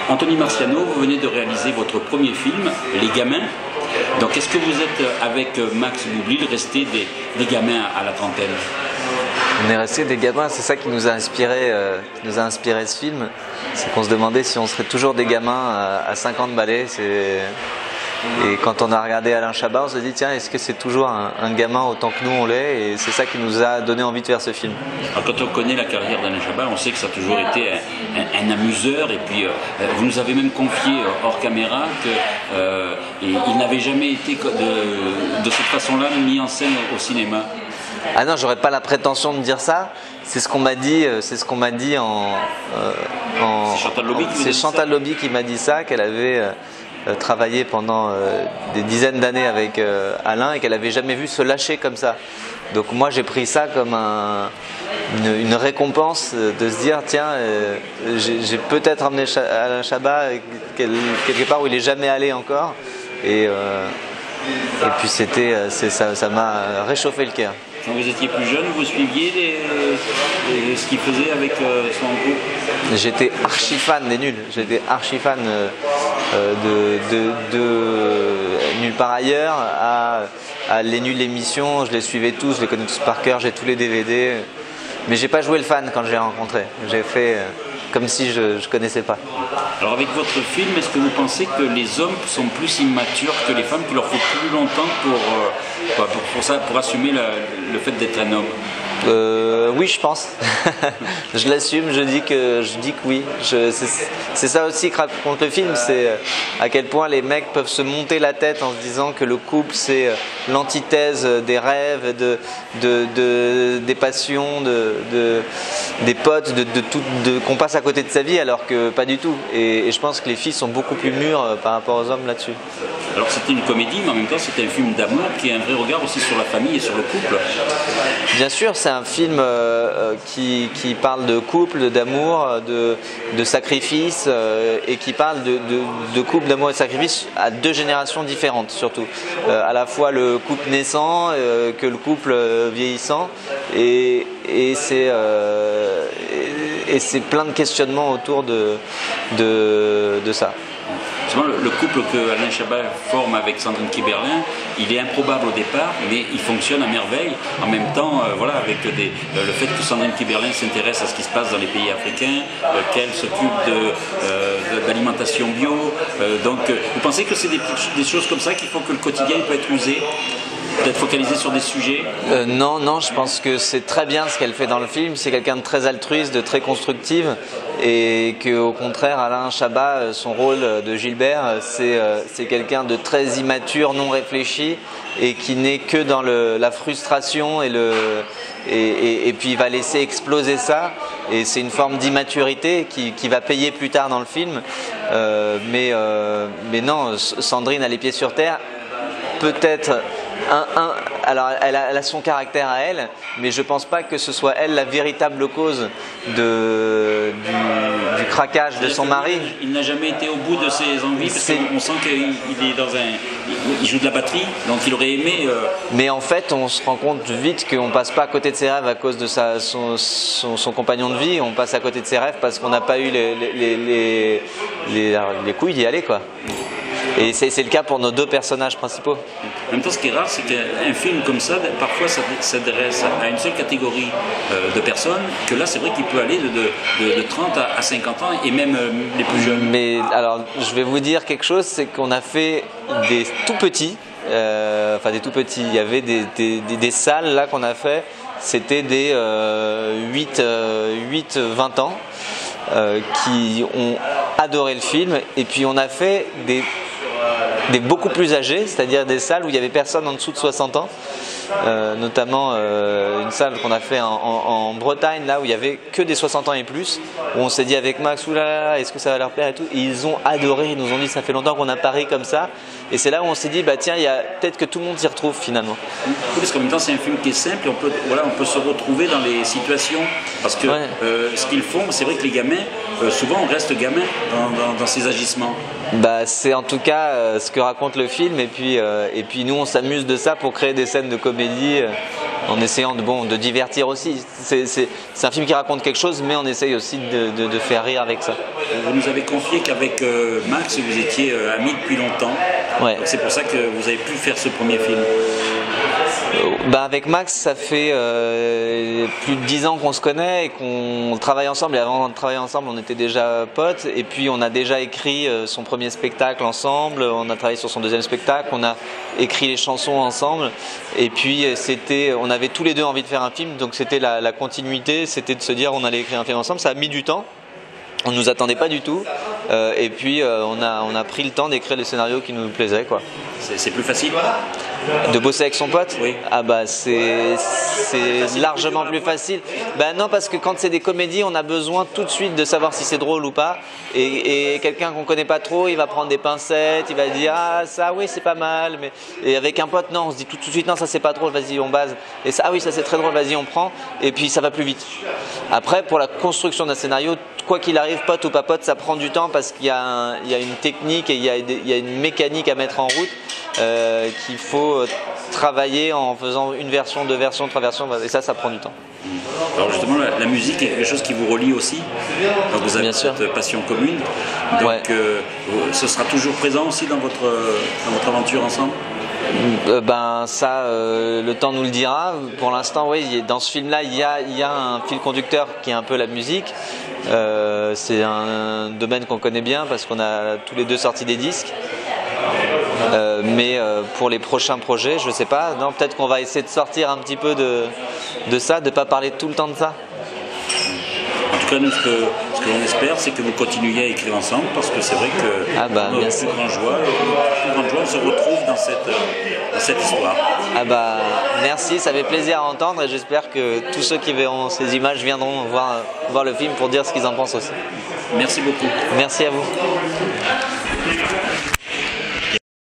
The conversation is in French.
Anthony Marciano, vous venez de réaliser votre premier film, Les Gamins. Donc est-ce que vous êtes, avec Max Boublil, resté des gamins à la trentaine? On est resté des gamins, c'est ça qui nous a inspiré, ce film. C'est qu'on se demandait si on serait toujours des gamins à 50 balais. Et quand on a regardé Alain Chabat, on s'est dit tiens, est-ce que c'est toujours un gamin autant que nous on l'est? Et c'est ça qui nous a donné envie de faire ce film. Alors, quand on connaît la carrière d'Alain Chabat, on sait que ça a toujours été un amuseur. Et puis vous nous avez même confié hors caméra qu'il n'avait jamais été de cette façon-là mis en scène au cinéma. Ah non, j'aurais pas la prétention de dire ça. C'est ce qu'on m'a dit. C'est Chantal Lobby qui m'a dit ça, qu'elle avait travaillé pendant des dizaines d'années avec Alain et qu'elle avait jamais vu se lâcher comme ça. Donc moi j'ai pris ça comme une récompense de se dire tiens, j'ai peut-être emmené Alain Chabat quelque part où il est jamais allé encore. Et puis ça m'a réchauffé le cœur. Quand vous étiez plus jeune, vous suiviez ce qu'il faisait avec son groupe? J'étais archi fan des Nuls. J'étais archi fan de Nulle part ailleurs à Les Nuls l'émission. Je les suivais tous, je les connais tous par cœur, j'ai tous les DVD. Mais j'ai pas joué le fan quand je l'ai rencontré. J'ai fait comme si je connaissais pas. Alors avec votre film, est-ce que vous pensez que les hommes sont plus immatures que les femmes, qu'il leur faut plus longtemps pour assumer le fait d'être un homme? Oui, je pense. Je l'assume, je dis que oui. C'est ça aussi que raconte le film, c'est à quel point les mecs peuvent se monter la tête en se disant que le couple c'est l'antithèse des rêves, des passions, des potes, qu'on passe à côté de sa vie, alors que pas du tout. Et je pense que les filles sont beaucoup plus mûres par rapport aux hommes là-dessus. Alors c'était une comédie, mais en même temps c'était un film d'amour qui a un vrai regard aussi sur la famille et sur le couple. Bien sûr, c'est un film qui parle de couple, d'amour, de sacrifice et qui parle de couple, d'amour et de sacrifice à deux générations différentes surtout. À la fois le couple naissant que le couple vieillissant et c'est plein de questionnements autour de ça. Le couple que Alain Chabat forme avec Sandrine Kiberlin, il est improbable au départ, mais il fonctionne à merveille. En même temps, avec le fait que Sandrine Kiberlin s'intéresse à ce qui se passe dans les pays africains, qu'elle s'occupe d'alimentation bio. Donc, vous pensez que c'est des choses comme ça qui font que le quotidien peut être usé, peut-être focalisé sur des sujets? Non, je pense que c'est très bien ce qu'elle fait dans le film. C'est quelqu'un de très altruiste, de très constructive, et qu'au contraire, Alain Chabat, son rôle de Gilbert, c'est quelqu'un de très immature, non réfléchi, et qui n'est que dans la frustration et puis il va laisser exploser ça. Et c'est une forme d'immaturité qui va payer plus tard dans le film. Mais non, Sandrine a les pieds sur terre. Peut-être alors elle a son caractère à elle, mais je pense pas que ce soit elle la véritable cause du craquage de son mari. Il n'a jamais été au bout de ses envies, parce qu'on sent qu'il est il joue de la batterie, donc il aurait aimé. Mais en fait, on se rend compte vite qu'on passe pas à côté de ses rêves à cause de son compagnon de vie. On passe à côté de ses rêves parce qu'on n'a pas eu les couilles d'y aller, quoi. Et c'est le cas pour nos deux personnages principaux. En même temps, ce qui est rare, c'est qu'un film comme ça, parfois, ça s'adresse à une seule catégorie de personnes, que là, c'est vrai qu'il peut aller de 30 à 50 ans, et même les plus jeunes. Mais alors, je vais vous dire quelque chose, c'est qu'on a fait des tout petits, des tout petits, il y avait des salles là qu'on a fait, c'était des 8-20 ans qui ont adoré le film, et puis on a fait des beaucoup plus âgés, c'est-à-dire des salles où il y avait personne en dessous de 60 ans, notamment une salle qu'on a fait en Bretagne, là où il y avait que des 60 ans et plus, où on s'est dit avec Max, oulala, est-ce que ça va leur plaire et tout, et ils ont adoré, ils nous ont dit ça fait longtemps qu'on a pari comme ça, et c'est là où on s'est dit bah tiens, il y a peut-être que tout le monde s'y retrouve finalement. Parce qu'en même temps c'est un film qui est simple, et on peut se retrouver dans les situations, parce que ce qu'ils font, c'est vrai que les gamins, souvent on reste gamin dans ces agissements. Bah, c'est en tout cas ce que raconte le film, et puis nous on s'amuse de ça pour créer des scènes de comédie en essayant de divertir aussi. C'est un film qui raconte quelque chose, mais on essaye aussi de faire rire avec ça. vous nous avez confié qu'avec Max, vous étiez amis depuis longtemps. Ouais. C'est pour ça que vous avez pu faire ce premier film. Avec Max, ça fait plus de 10 ans qu'on se connaît et qu'on travaille ensemble. Et avant de travailler ensemble, on était déjà potes. Et puis, on a déjà écrit son premier spectacle ensemble. On a travaillé sur son deuxième spectacle. On a écrit les chansons ensemble. Et puis, on avait tous les deux envie de faire un film. Donc, c'était la continuité. C'était de se dire on allait écrire un film ensemble. Ça a mis du temps. On ne nous attendait pas du tout. Et puis, on a pris le temps d'écrire les scénarios qui nous plaisaient, quoi. C'est plus facile de bosser avec son pote? Oui. C'est largement plus facile. Non, parce que quand c'est des comédies, on a besoin tout de suite de savoir si c'est drôle ou pas. Et quelqu'un qu'on connaît pas trop, il va prendre des pincettes, il va dire ah ça oui c'est pas mal. Et avec un pote, non, on se dit tout de suite non ça c'est pas drôle, vas-y on base. Et ça ah oui ça c'est très drôle, vas-y on prend. Et puis ça va plus vite. Après pour la construction d'un scénario, quoi qu'il arrive, pote ou pas pote, ça prend du temps parce qu'il y a une technique et il y a une mécanique à mettre en route qu'il faut travailler en faisant une version, deux versions, trois versions, et ça prend du temps. Alors justement, la musique est quelque chose qui vous relie aussi. Donc vous avez cette passion commune. Donc ce sera toujours présent aussi dans votre aventure ensemble? Le temps nous le dira. Pour l'instant, oui, dans ce film-là, il y a un fil conducteur qui est un peu la musique. C'est un domaine qu'on connaît bien parce qu'on a tous les deux sorti des disques. Mais pour les prochains projets, je sais pas. Non, peut-être qu'on va essayer de sortir un petit peu de ça, de pas parler tout le temps de ça. En tout cas, nous, ce que l'on espère, c'est que vous continuiez à écrire ensemble, parce que c'est vrai que notre plus grande joie, on se retrouve dans cette histoire. Merci, ça fait plaisir à entendre et j'espère que tous ceux qui verront ces images viendront voir le film pour dire ce qu'ils en pensent aussi. Merci beaucoup. Merci à vous.